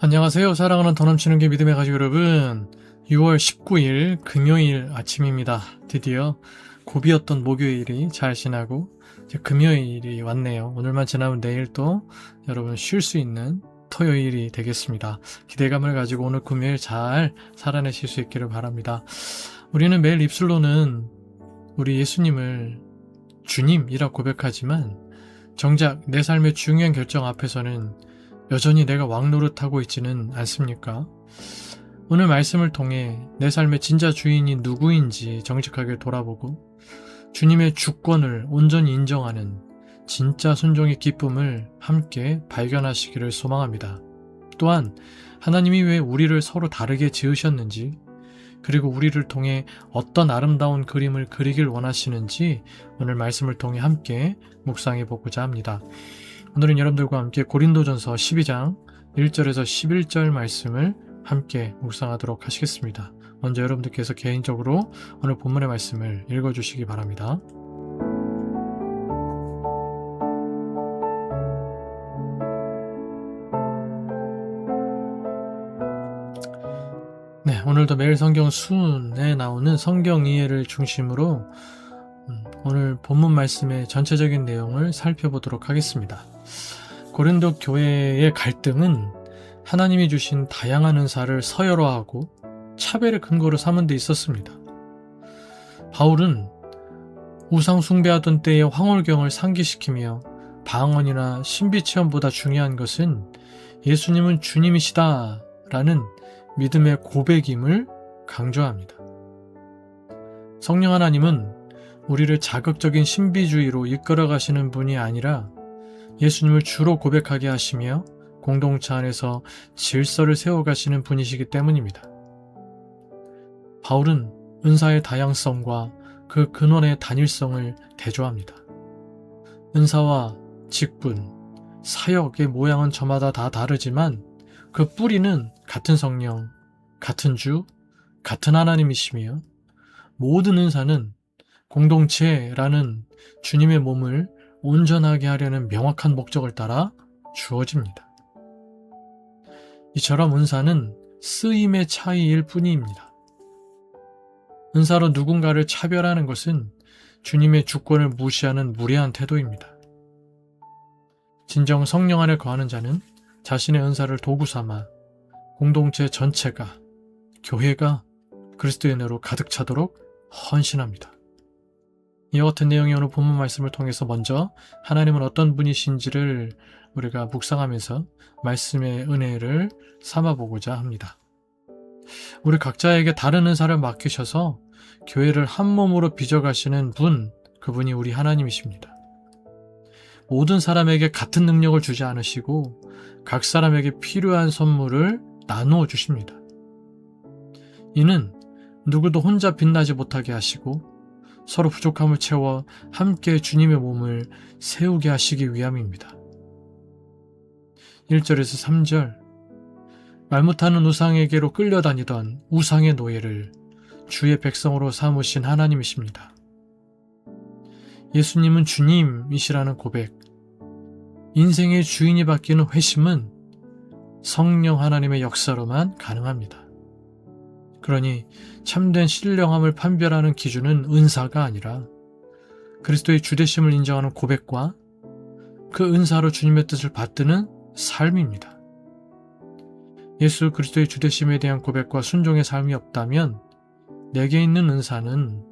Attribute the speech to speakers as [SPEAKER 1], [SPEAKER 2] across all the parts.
[SPEAKER 1] 안녕하세요. 사랑하는 더 넘치는 게 믿음의 가족 여러분. 6월 19일 금요일 아침입니다. 드디어 고비였던 목요일이 잘 지나고 이제 금요일이 왔네요. 오늘만 지나면 내일 또 여러분 쉴 수 있는 토요일이 되겠습니다. 기대감을 가지고 오늘 금요일 잘 살아내실 수 있기를 바랍니다. 우리는 매일 입술로는 우리 예수님을 주님이라 고백하지만 정작 내 삶의 중요한 결정 앞에서는 여전히 내가 왕노릇하고 있지는 않습니까? 오늘 말씀을 통해 내 삶의 진짜 주인이 누구인지 정직하게 돌아보고 주님의 주권을 온전히 인정하는 진짜 순종의 기쁨을 함께 발견하시기를 소망합니다. 또한 하나님이 왜 우리를 서로 다르게 지으셨는지, 그리고 우리를 통해 어떤 아름다운 그림을 그리길 원하시는지 오늘 말씀을 통해 함께 묵상해 보고자 합니다. 오늘은 여러분들과 함께 고린도전서 12장 1절에서 11절 말씀을 함께 묵상하도록 하시겠습니다. 먼저 여러분들께서 개인적으로 오늘 본문의 말씀을 읽어주시기 바랍니다. 네, 오늘도 매일 성경 순에 나오는 성경 이해를 중심으로 오늘 본문 말씀의 전체적인 내용을 살펴보도록 하겠습니다. 고린도 교회의 갈등은 하나님이 주신 다양한 은사를 서열화하고 차별의 근거로 삼은 데 있었습니다. 바울은 우상 숭배하던 때의 황홀경을 상기시키며 방언이나 신비체험보다 중요한 것은 예수님은 주님이시다 라는 믿음의 고백임을 강조합니다. 성령 하나님은 우리를 자극적인 신비주의로 이끌어 가시는 분이 아니라 예수님을 주로 고백하게 하시며 공동체 안에서 질서를 세워가시는 분이시기 때문입니다. 바울은 은사의 다양성과 그 근원의 단일성을 대조합니다. 은사와 직분, 사역의 모양은 저마다 다 다르지만 그 뿌리는 같은 성령, 같은 주, 같은 하나님이시며 모든 은사는 공동체라는 주님의 몸을 온전하게 하려는 명확한 목적을 따라 주어집니다. 이처럼 은사는 쓰임의 차이일 뿐입니다. 은사로 누군가를 차별하는 것은 주님의 주권을 무시하는 무례한 태도입니다. 진정 성령 안에 거하는 자는 자신의 은사를 도구 삼아 공동체 전체가, 교회가 그리스도의 은혜로 가득 차도록 헌신합니다. 이와 같은 내용의 오늘 본문 말씀을 통해서 먼저 하나님은 어떤 분이신지를 우리가 묵상하면서 말씀의 은혜를 삼아보고자 합니다. 우리 각자에게 다른 은사를 맡기셔서 교회를 한 몸으로 빚어가시는 분, 그분이 우리 하나님이십니다. 모든 사람에게 같은 능력을 주지 않으시고 각 사람에게 필요한 선물을 나누어 주십니다. 이는 누구도 혼자 빛나지 못하게 하시고 서로 부족함을 채워 함께 주님의 몸을 세우게 하시기 위함입니다. 1절에서 3절, 말 못하는 우상에게로 끌려다니던 우상의 노예를 주의 백성으로 삼으신 하나님이십니다. 예수님은 주님이시라는 고백, 인생의 주인이 바뀌는 회심은 성령 하나님의 역사로만 가능합니다. 그러니 참된 신령함을 판별하는 기준은 은사가 아니라 그리스도의 주되심을 인정하는 고백과 그 은사로 주님의 뜻을 받드는 삶입니다. 예수 그리스도의 주되심에 대한 고백과 순종의 삶이 없다면 내게 있는 은사는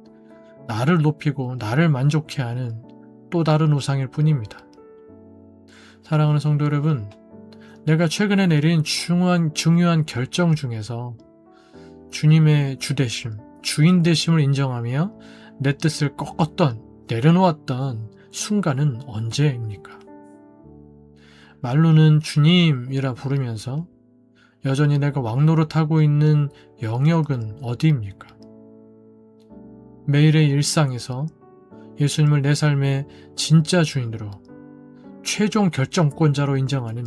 [SPEAKER 1] 나를 높이고 나를 만족해 하는 또 다른 우상일 뿐입니다. 사랑하는 성도 여러분, 내가 최근에 내린 중요한 결정 중에서 주님의 주되심, 주인되심을 인정하며 내 뜻을 꺾었던, 내려놓았던 순간은 언제입니까? 말로는 주님이라 부르면서 여전히 내가 왕노릇하고 있는 영역은 어디입니까? 매일의 일상에서 예수님을 내 삶의 진짜 주인으로, 최종 결정권자로 인정하는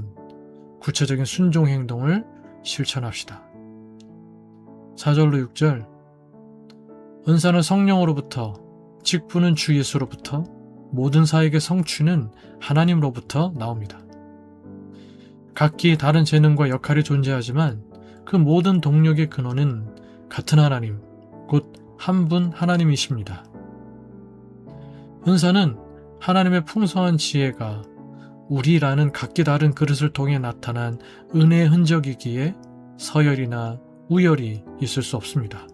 [SPEAKER 1] 구체적인 순종 행동을 실천합시다. 4절로 6절, 은사는 성령으로부터, 직분은 주 예수로부터, 모든 사역의 성취는 하나님으로부터 나옵니다. 각기 다른 재능과 역할이 존재하지만 그 모든 동력의 근원은 같은 하나님, 곧 한 분 하나님이십니다. 은사는 하나님의 풍성한 지혜가 우리라는 각기 다른 그릇을 통해 나타난 은혜의 흔적이기에 서열이나 우열이 있을 수 없습니다.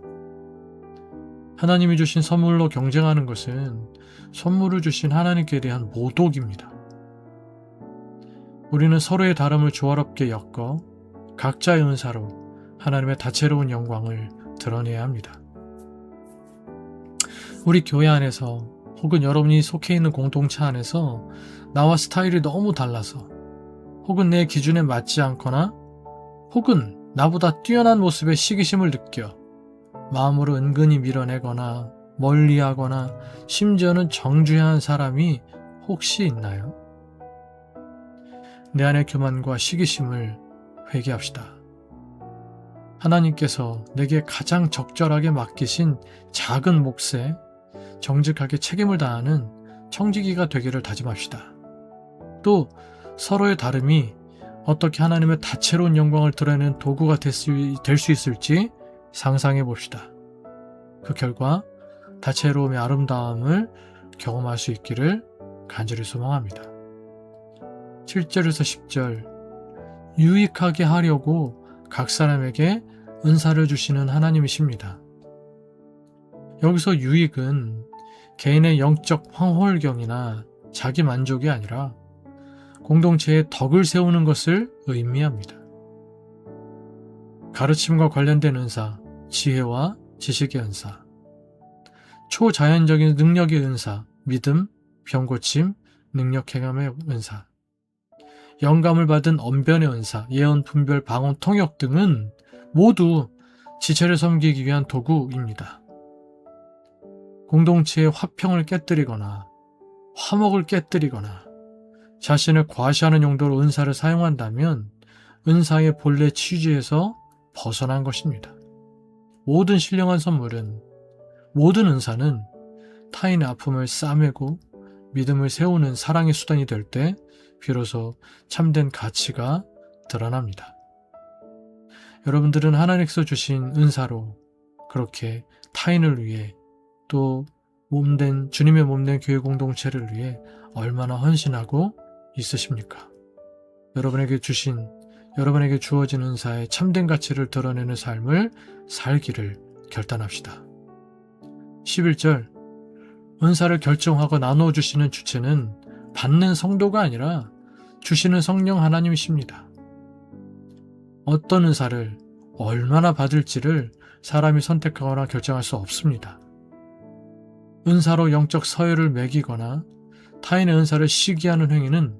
[SPEAKER 1] 하나님이 주신 선물로 경쟁하는 것은 선물을 주신 하나님께 대한 모독입니다. 우리는 서로의 다름을 조화롭게 엮어 각자의 은사로 하나님의 다채로운 영광을 드러내야 합니다. 우리 교회 안에서 혹은 여러분이 속해 있는 공동체 안에서 나와 스타일이 너무 달라서 혹은 내 기준에 맞지 않거나 혹은 나보다 뛰어난 모습에 시기심을 느껴 마음으로 은근히 밀어내거나 멀리하거나 심지어는 정죄한 사람이 혹시 있나요? 내 안의 교만과 시기심을 회개합시다. 하나님께서 내게 가장 적절하게 맡기신 작은 몫에 정직하게 책임을 다하는 청지기가 되기를 다짐합시다. 또 서로의 다름이 어떻게 하나님의 다채로운 영광을 드러내는 도구가 될 수 있을지 상상해 봅시다. 그 결과 다채로움의 아름다움을 경험할 수 있기를 간절히 소망합니다. 7절에서 10절 유익하게 하려고 각 사람에게 은사를 주시는 하나님이십니다. 여기서 유익은 개인의 영적 황홀경이나 자기 만족이 아니라 공동체의 덕을 세우는 것을 의미합니다. 가르침과 관련된 은사, 지혜와 지식의 은사, 초자연적인 능력의 은사, 믿음, 병고침, 능력 행함의 은사, 영감을 받은 언변의 은사, 예언, 분별, 방언, 통역 등은 모두 지체를 섬기기 위한 도구입니다. 공동체의 화평을 깨뜨리거나 화목을 깨뜨리거나 자신을 과시하는 용도로 은사를 사용한다면 은사의 본래 취지에서 벗어난 것입니다. 모든 신령한 선물은, 모든 은사는 타인의 아픔을 싸매고 믿음을 세우는 사랑의 수단이 될 때 비로소 참된 가치가 드러납니다. 여러분들은 하나님께서 주신 은사로 그렇게 타인을 위해 또 주님의 몸된 교회 공동체를 위해 얼마나 헌신하고 있으십니까? 여러분에게 주어진 은사의 참된 가치를 드러내는 삶을 살기를 결단합시다. 11절 은사를 결정하고 나누어 주시는 주체는 받는 성도가 아니라 주시는 성령 하나님이십니다. 어떤 은사를 얼마나 받을지를 사람이 선택하거나 결정할 수 없습니다. 은사로 영적 서열을 매기거나 타인의 은사를 시기하는 행위는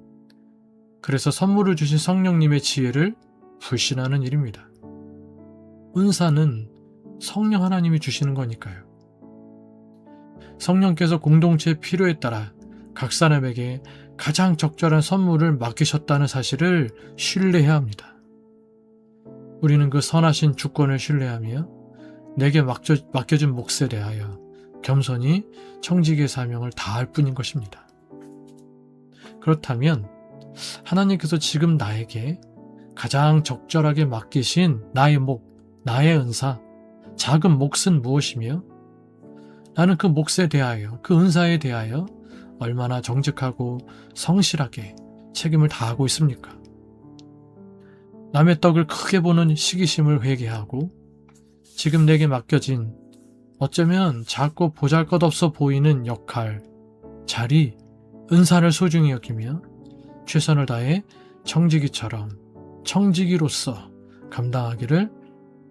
[SPEAKER 1] 그래서 선물을 주신 성령님의 지혜를 불신하는 일입니다. 은사는 성령 하나님이 주시는 거니까요. 성령께서 공동체의 필요에 따라 각 사람에게 가장 적절한 선물을 맡기셨다는 사실을 신뢰해야 합니다. 우리는 그 선하신 주권을 신뢰하며 내게 맡겨진 몫에 대하여 겸손히 청지기의 사명을 다할 뿐인 것입니다. 그렇다면 하나님께서 지금 나에게 가장 적절하게 맡기신 나의 나의 은사, 작은 몫은 무엇이며 나는 그 몫에 대하여, 그 은사에 대하여 얼마나 정직하고 성실하게 책임을 다하고 있습니까? 남의 떡을 크게 보는 시기심을 회개하고 지금 내게 맡겨진 어쩌면 작고 보잘것없어 보이는 역할, 자리, 은사를 소중히 여기며 최선을 다해 청지기로서 감당하기를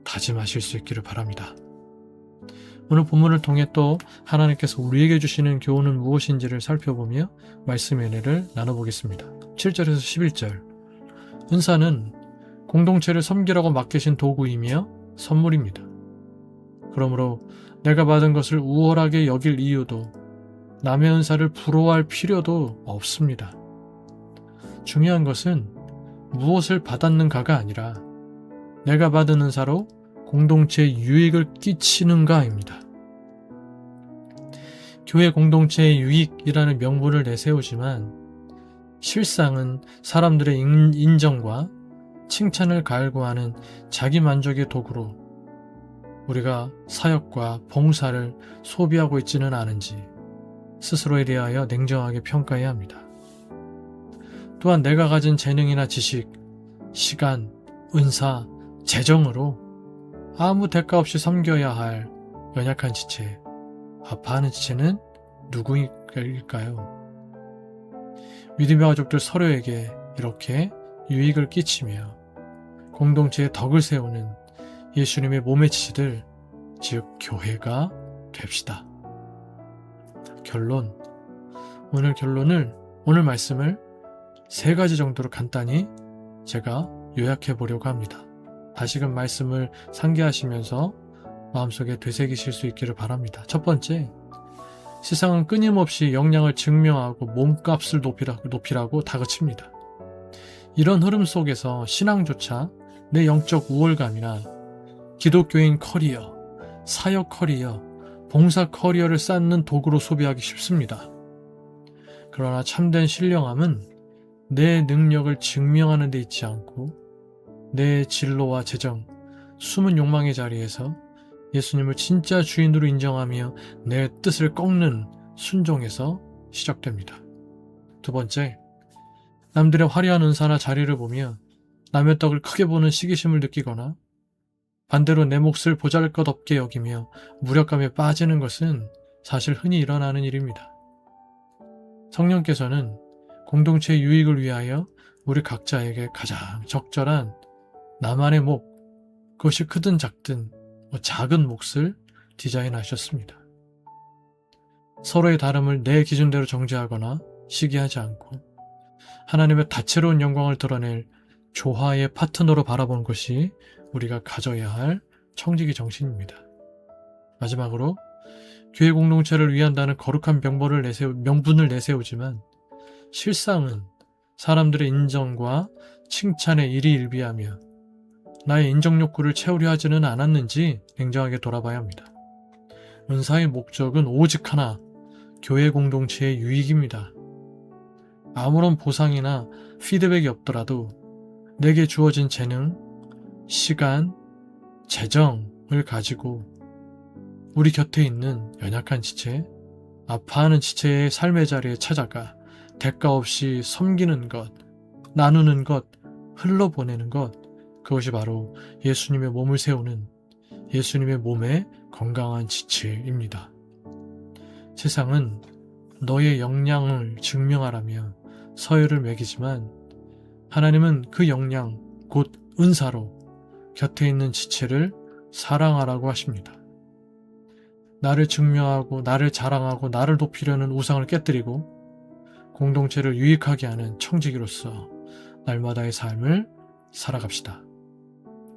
[SPEAKER 1] 다짐하실 수 있기를 바랍니다. 오늘 본문을 통해 또 하나님께서 우리에게 주시는 교훈은 무엇인지를 살펴보며 말씀의 은혜를 나눠보겠습니다. 7절에서 11절 은사는 공동체를 섬기라고 맡기신 도구이며 선물입니다. 그러므로 내가 받은 것을 우월하게 여길 이유도 남의 은사를 부러워할 필요도 없습니다. 중요한 것은 무엇을 받았는가가 아니라 내가 받은 은사로 공동체에 유익을 끼치는가입니다. 교회 공동체의 유익이라는 명분을 내세우지만 실상은 사람들의 인정과 칭찬을 갈구하는 자기만족의 도구로 우리가 사역과 봉사를 소비하고 있지는 않은지 스스로에 대하여 냉정하게 평가해야 합니다. 또한 내가 가진 재능이나 지식, 시간, 은사, 재정으로 아무 대가 없이 섬겨야 할 연약한 지체, 아파하는 지체는 누구일까요? 믿음의 가족들 서로에게 이렇게 유익을 끼치며 공동체의 덕을 세우는 예수님의 몸의 지체들, 즉 교회가 됩시다. 결론, 오늘 말씀을 3가지 정도로 간단히 제가 요약해 보려고 합니다. 다시금 말씀을 상기하시면서 마음속에 되새기실 수 있기를 바랍니다. 첫 번째, 세상은 끊임없이 역량을 증명하고 몸값을 높이라고 다그칩니다. 이런 흐름 속에서 신앙조차 내 영적 우월감이나 기독교인 커리어, 사역 커리어, 봉사 커리어를 쌓는 도구로 소비하기 쉽습니다. 그러나 참된 신령함은 내 능력을 증명하는 데 있지 않고 내 진로와 재정, 숨은 욕망의 자리에서 예수님을 진짜 주인으로 인정하며 내 뜻을 꺾는 순종에서 시작됩니다. 두 번째, 남들의 화려한 은사나 자리를 보며 남의 떡을 크게 보는 시기심을 느끼거나 반대로 내 몫을 보잘것없게 여기며 무력감에 빠지는 것은 사실 흔히 일어나는 일입니다. 성령께서는 공동체의 유익을 위하여 우리 각자에게 가장 적절한 나만의 몫, 그것이 크든 작든 작은 몫을 디자인하셨습니다. 서로의 다름을 내 기준대로 정죄하거나 시기하지 않고 하나님의 다채로운 영광을 드러낼 조화의 파트너로 바라보는 것이 우리가 가져야 할 청지기 정신입니다. 마지막으로 교회 공동체를 위한다는 거룩한 명분을 내세우지만 실상은 사람들의 인정과 칭찬에 일희일비하며 나의 인정 욕구를 채우려 하지는 않았는지 냉정하게 돌아봐야 합니다. 은사의 목적은 오직 하나, 교회 공동체의 유익입니다. 아무런 보상이나 피드백이 없더라도 내게 주어진 재능, 시간, 재정을 가지고 우리 곁에 있는 연약한 지체, 아파하는 지체의 삶의 자리에 찾아가 대가 없이 섬기는 것, 나누는 것, 흘러보내는 것, 그것이 바로 예수님의 몸을 세우는 예수님의 몸의 건강한 지체입니다. 세상은 너의 역량을 증명하라며 서열을 매기지만 하나님은 그 역량, 곧 은사로 곁에 있는 지체를 사랑하라고 하십니다. 나를 증명하고 나를 자랑하고 나를 높이려는 우상을 깨뜨리고 공동체를 유익하게 하는 청지기로서 날마다의 삶을 살아갑시다.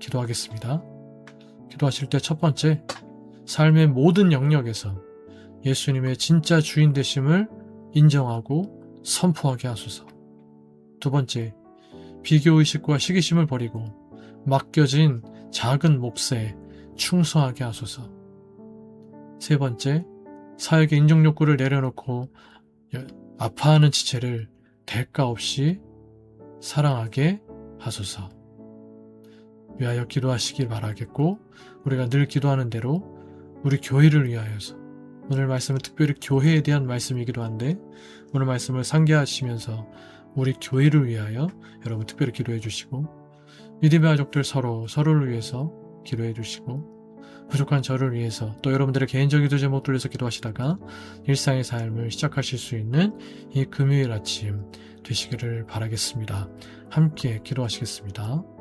[SPEAKER 1] 기도하겠습니다. 기도하실 때 첫 번째, 삶의 모든 영역에서 예수님의 진짜 주인 되심을 인정하고 선포하게 하소서. 두 번째, 비교의식과 시기심을 버리고 맡겨진 작은 몫에 충성하게 하소서. 세 번째, 사역의 인정 욕구를 내려놓고 아파하는 지체를 대가 없이 사랑하게 하소서. 위하여 기도하시길 바라겠고, 우리가 늘 기도하는 대로 우리 교회를 위하여서, 오늘 말씀은 특별히 교회에 대한 말씀이기도 한데 오늘 말씀을 상기하시면서 우리 교회를 위하여 여러분 특별히 기도해 주시고, 믿음의 가족들 서로를 위해서 기도해 주시고, 부족한 저를 위해서 또 여러분들의 개인적인 기도 제목 돌려서 기도하시다가 일상의 삶을 시작하실 수 있는 이 금요일 아침 되시기를 바라겠습니다. 함께 기도하시겠습니다.